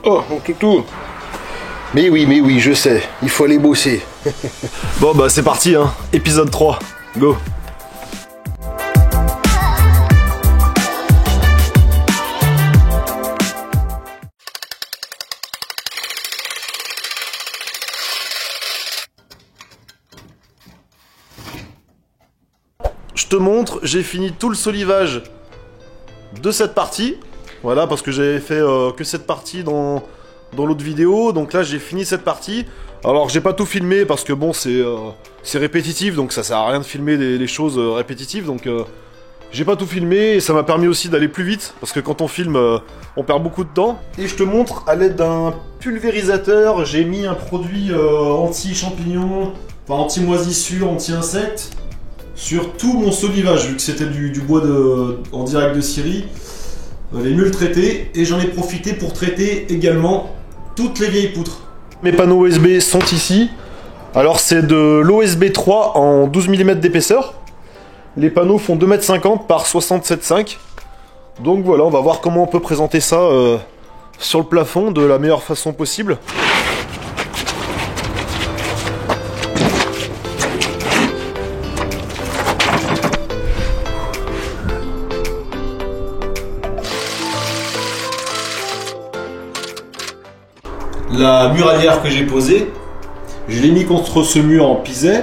Oh, mon toutou. Mais oui, je sais. Il faut aller bosser. Bon bah c'est parti hein. Épisode 3. Go. Je te montre, j'ai fini tout le solivage de cette partie. Voilà, parce que j'avais fait que cette partie dans l'autre vidéo. Donc là, j'ai fini cette partie. Alors, j'ai pas tout filmé parce que bon, c'est répétitif. Donc ça sert à rien de filmer les choses répétitives. Donc j'ai pas tout filmé et ça m'a permis aussi d'aller plus vite. Parce que quand on filme, on perd beaucoup de temps. Et je te montre à l'aide d'un pulvérisateur. J'ai mis un produit anti-champignon, enfin anti-moisissure, anti-insectes sur tout mon solivage, vu que c'était du bois en direct de Syrie, les mules traitées, et j'en ai profité pour traiter également toutes les vieilles poutres. Mes panneaux OSB sont ici. Alors c'est de l'OSB 3 en 12 mm d'épaisseur. Les panneaux font 2,50 m par 67,5 m. Donc voilà, on va voir comment on peut présenter ça sur le plafond de la meilleure façon possible. La muralière que j'ai posée, je l'ai mis contre ce mur en pisé.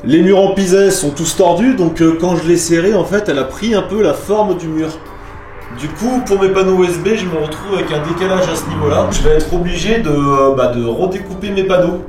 Les murs en pisé sont tous tordus, donc quand je l'ai serré, en fait, elle a pris un peu la forme du mur. Du coup, pour mes panneaux USB, je me retrouve avec un décalage à ce niveau-là. Je vais être obligé de redécouper mes panneaux.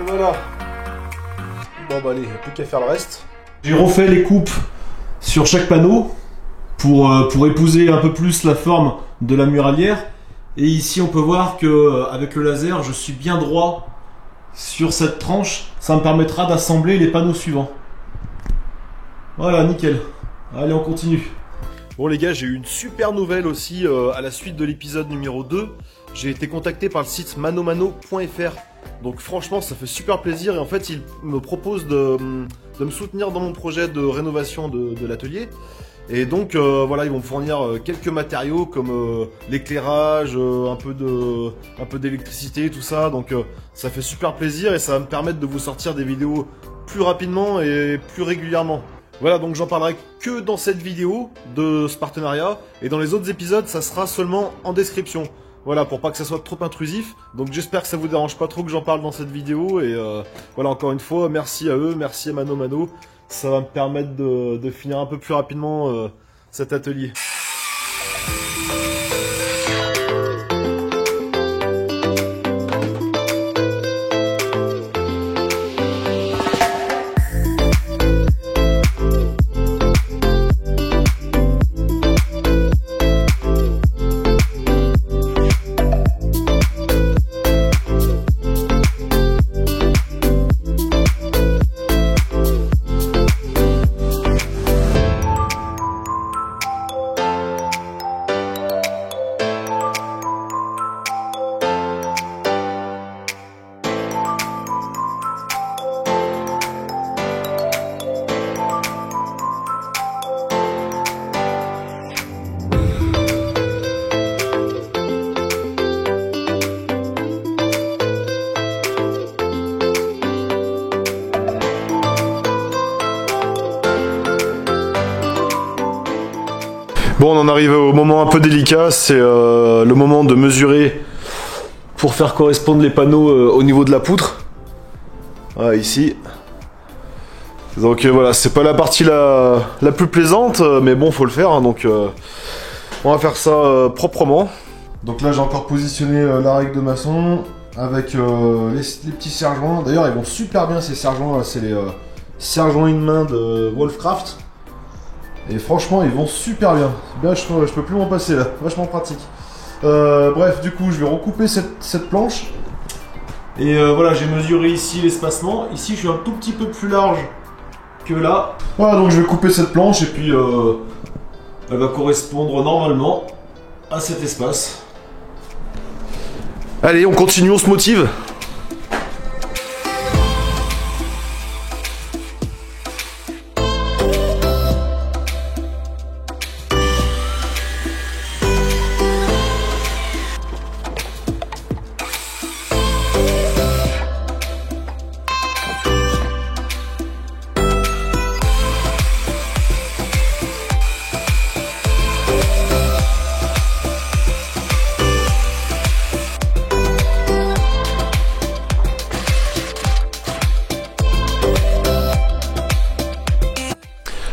Voilà. Bon bah allez, il n'y a plus qu'à faire le reste. J'ai refait les coupes sur chaque panneau pour épouser un peu plus la forme de la muralière. Et ici on peut voir que avec le laser je suis bien droit sur cette tranche. Ça me permettra d'assembler les panneaux suivants. Voilà, nickel. Allez, on continue. Bon les gars, j'ai eu une super nouvelle aussi à la suite de l'épisode numéro 2. J'ai été contacté par le site manomano.fr. Donc franchement, ça fait super plaisir et en fait, ils me proposent de me soutenir dans mon projet de rénovation de l'atelier. Et donc voilà, ils vont me fournir quelques matériaux comme l'éclairage, un peu d'électricité, tout ça. Donc ça fait super plaisir et ça va me permettre de vous sortir des vidéos plus rapidement et plus régulièrement. Voilà, donc j'en parlerai que dans cette vidéo de ce partenariat. Et dans les autres épisodes, ça sera seulement en description. Voilà, pour pas que ça soit trop intrusif. Donc j'espère que ça vous dérange pas trop que j'en parle dans cette vidéo. Et voilà, encore une fois, merci à eux, merci à Mano. Ça va me permettre de finir un peu plus rapidement cet atelier. Bon, on en arrive au moment un peu délicat, c'est le moment de mesurer pour faire correspondre les panneaux au niveau de la poutre. Voilà, ici. Donc voilà, c'est pas la partie la plus plaisante, mais bon, faut le faire, hein, donc on va faire ça proprement. Donc là, j'ai encore positionné la règle de maçon avec les petits serre-joints. D'ailleurs, ils vont super bien ces serre-joints, c'est les serre-joints une main de Wolfcraft. Et franchement, ils vont super bien. Bien, je peux plus m'en passer là, vachement pratique. Bref, du coup, je vais recouper cette planche. Et voilà, j'ai mesuré ici l'espacement. Ici, je suis un tout petit peu plus large que là. Voilà, donc je vais couper cette planche et puis elle va correspondre normalement à cet espace. Allez, on continue, on se motive.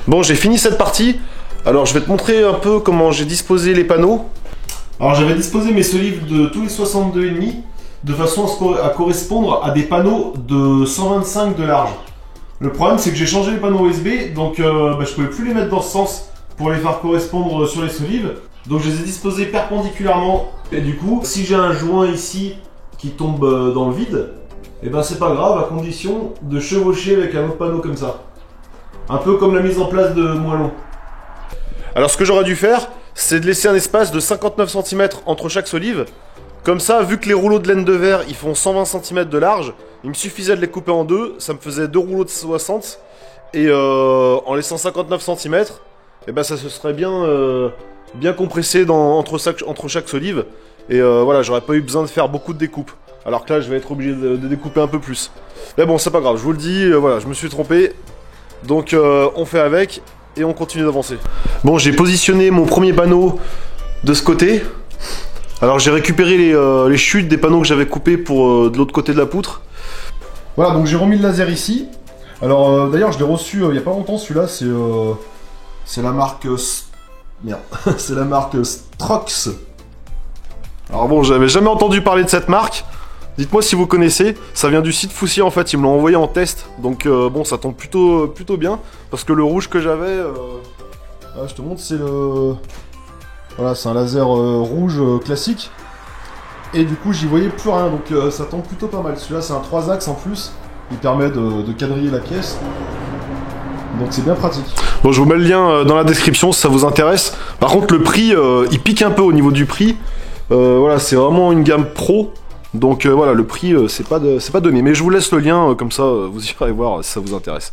Bon, j'ai fini cette partie. Alors, je vais te montrer un peu comment j'ai disposé les panneaux. Alors, j'avais disposé mes solives de tous les 62,5 de façon à correspondre à des panneaux de 125 de large. Le problème, c'est que j'ai changé les panneaux USB, donc je pouvais plus les mettre dans ce sens pour les faire correspondre sur les solives. Donc, je les ai disposés perpendiculairement. Et du coup, si j'ai un joint ici qui tombe dans le vide, et ben c'est pas grave, à condition de chevaucher avec un autre panneau comme ça. Un peu comme la mise en place de moellons. Alors ce que j'aurais dû faire, c'est de laisser un espace de 59 cm entre chaque solive. Comme ça, vu que les rouleaux de laine de verre, ils font 120 cm de large, il me suffisait de les couper en deux, ça me faisait deux rouleaux de 60, et en laissant 59 cm, et ben ça se serait bien compressé entre chaque solive, et voilà, j'aurais pas eu besoin de faire beaucoup de découpes. Alors que là, je vais être obligé de découper un peu plus. Mais bon, c'est pas grave, je vous le dis, voilà, je me suis trompé. Donc on fait avec et on continue d'avancer. Bon, j'ai positionné mon premier panneau de ce côté. Alors j'ai récupéré les chutes des panneaux que j'avais coupés pour de l'autre côté de la poutre. Voilà, donc j'ai remis le laser ici. Alors d'ailleurs je l'ai reçu il y a pas longtemps, celui-là c'est la marque... Merde, c'est la marque Strox. Alors bon, j'avais jamais entendu parler de cette marque. Dites-moi si vous connaissez, ça vient du site Foussier en fait, ils me l'ont envoyé en test, donc bon ça tombe plutôt bien, parce que le rouge que j'avais, je te montre, c'est le... Voilà, c'est un laser rouge classique, et du coup j'y voyais plus rien, donc ça tombe plutôt pas mal. Celui-là c'est un 3 axes en plus, il permet de quadriller la pièce, donc c'est bien pratique. Bon, je vous mets le lien dans la description si ça vous intéresse. Par contre le prix, il pique un peu au niveau du prix, voilà, c'est vraiment une gamme pro. Donc voilà, le prix, c'est pas donné. Mais je vous laisse le lien, comme ça, vous irez voir si ça vous intéresse.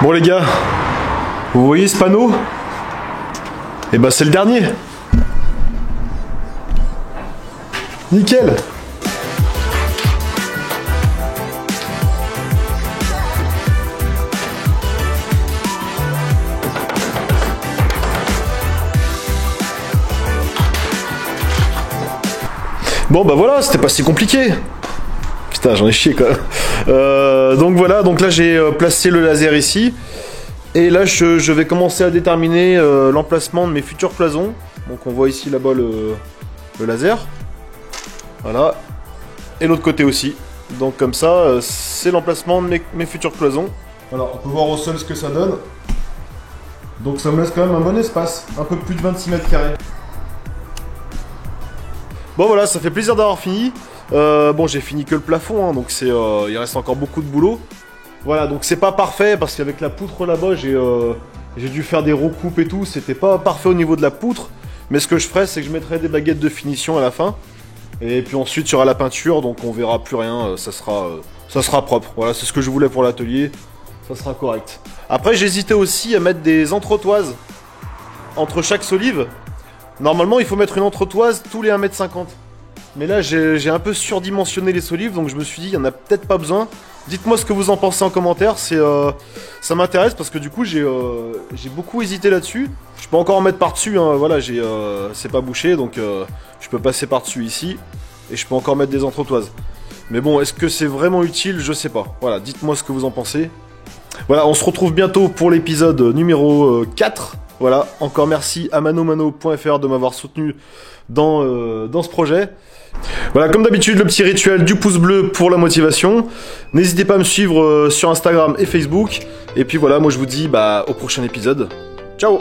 Bon les gars, vous voyez ce panneau? Eh ben c'est le dernier. Nickel. Bon bah voilà, c'était pas si compliqué. Putain, j'en ai chié quand même. Donc voilà, donc là j'ai placé le laser ici. Et là je vais commencer à déterminer l'emplacement de mes futurs cloisons. Donc on voit ici là-bas le laser. Voilà. Et l'autre côté aussi. Donc comme ça, c'est l'emplacement de mes futures cloisons. Voilà, on peut voir au sol ce que ça donne. Donc ça me laisse quand même un bon espace. Un peu plus de 26 mètres carrés. Bon voilà, ça fait plaisir d'avoir fini. Bon, j'ai fini que le plafond, hein, donc il reste encore beaucoup de boulot. Voilà, donc c'est pas parfait parce qu'avec la poutre là-bas, j'ai dû faire des recoupes et tout. C'était pas parfait au niveau de la poutre. Mais ce que je ferai, c'est que je mettrai des baguettes de finition à la fin. Et puis ensuite, il y aura la peinture, donc on verra plus rien. Ça sera propre. Voilà, c'est ce que je voulais pour l'atelier. Ça sera correct. Après, j'hésitais aussi à mettre des entretoises entre chaque solive. Normalement, il faut mettre une entretoise tous les 1,50 m. Mais là, j'ai un peu surdimensionné les solives, donc je me suis dit, il n'y en a peut-être pas besoin. Dites-moi ce que vous en pensez en commentaire, ça m'intéresse parce que du coup, j'ai beaucoup hésité là-dessus. Je peux encore en mettre par-dessus, hein, voilà, c'est pas bouché, donc je peux passer par-dessus ici. Et je peux encore mettre des entretoises. Mais bon, est-ce que c'est vraiment utile? Je sais pas. Voilà, dites-moi ce que vous en pensez. Voilà, on se retrouve bientôt pour l'épisode numéro 4. Voilà, encore merci à manomano.fr de m'avoir soutenu dans ce projet. Voilà, comme d'habitude, le petit rituel du pouce bleu pour la motivation. N'hésitez pas à me suivre sur Instagram et Facebook. Et puis voilà, moi je vous dis au prochain épisode. Ciao!